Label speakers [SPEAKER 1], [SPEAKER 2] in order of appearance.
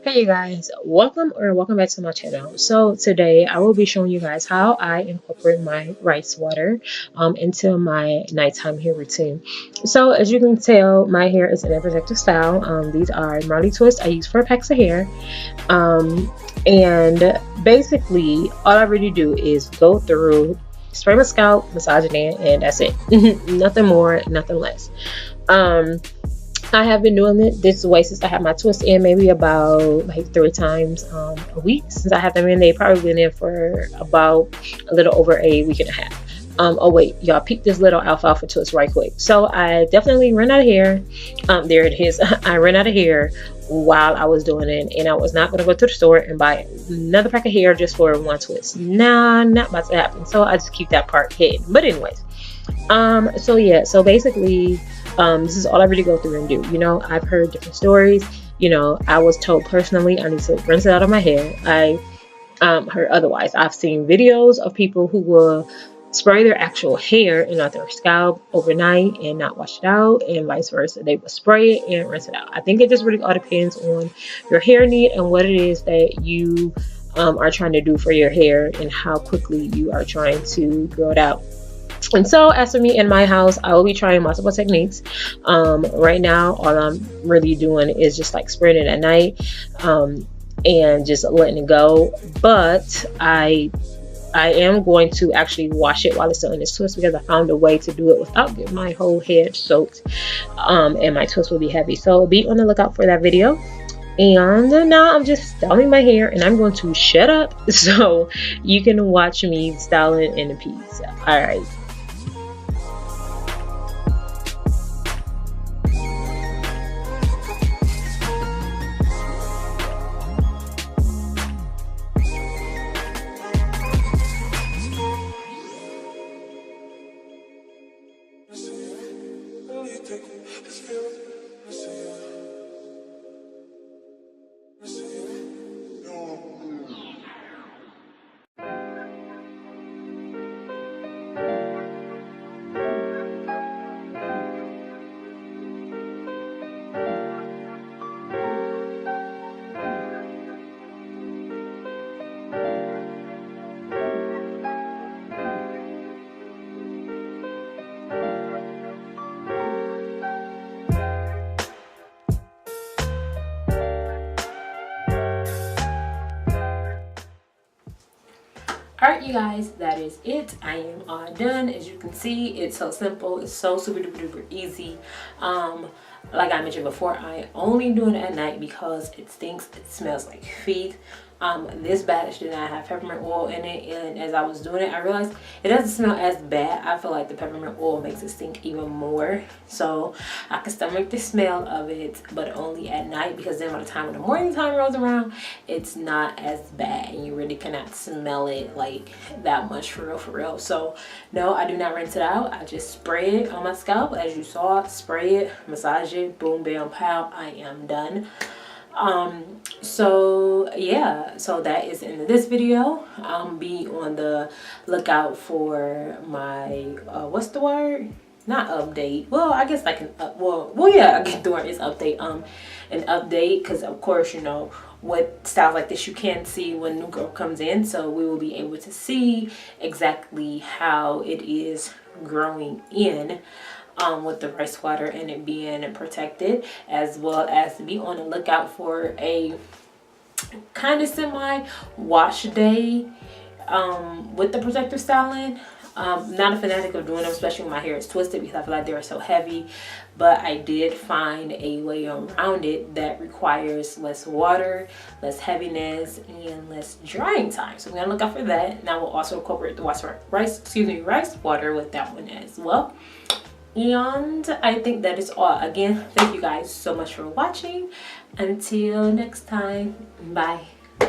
[SPEAKER 1] Hey you guys, welcome back to my channel. So today I will be showing you guys how I incorporate my rice water into my nighttime hair routine. So as you can tell, my hair is in a protective style. These are Marley Twist I use for packs of hair. And basically all I really do is go through, spray my scalp, massage it in, and that's it. Nothing more, nothing less. Um, I have been doing it this way since I have my twist in, maybe about like 3 times a week. Since I have them in, they've probably been in for about a little over a week and a half. Oh wait, y'all peep this little alfalfa twist right quick. So I definitely ran out of hair. There it is. I ran out of hair while I was doing it, and I was not going to go to the store and buy another pack of hair just for one twist. Nah, not about to happen. So I just keep that part hidden. But anyways, so yeah, so basically this is all I really go through and do. I've heard different stories. I was told personally I need to rinse it out of my hair. I heard otherwise. I've seen videos of people who will spray their actual hair and not their scalp overnight and not wash it out, and vice versa. They will spray it and rinse it out. I think it just really all depends on your hair need and what it is that you are trying to do for your hair and how quickly you are trying to grow it out. And so as for me in my house, I will be trying multiple techniques. Right now, all I'm really doing is just like spraying it at night and just letting it go. But I am going to actually wash it while it's still in its twist, because I found a way to do it without getting my whole head soaked, and my twist will be heavy. So be on the lookout for that video. And now I'm just styling my hair, and I'm going to shut up so you can watch me styling in peace. All right. Alright you guys, that is it. I am all done. As you can see, it's so simple. It's so super duper easy. Like I mentioned before, I only do it at night because it stinks. It smells like feet. This batch did not have peppermint oil in it, and as I was doing it, I realized it doesn't smell as bad. I feel like the peppermint oil makes it stink even more, so I can stomach the smell of it, but only at night, because then by the time when the morning time rolls around, it's not as bad and you really cannot smell it like that much for real. So no, I do not rinse it out. I just spray it on my scalp as you saw. Spray it, massage it, boom bam pow, I am done. So yeah, so that is the end of this video. Be on the lookout for my what's the word, not update, well I guess like an yeah, I guess the word is update, an update, because of course what styles like this you can see when new girl comes in, so we will be able to see exactly how it is growing in with the rice water and it being protected, as well as to be on the lookout for a kind of semi wash day with the protective styling. Not a fanatic of doing them, especially when my hair is twisted, because I feel like they're so heavy, but I did find a way around it that requires less water, less heaviness, and less drying time. So we're gonna look out for that, and I will also incorporate the rice water with that one as well. And I think that is all. Again, thank you guys so much for watching. Until next time, bye.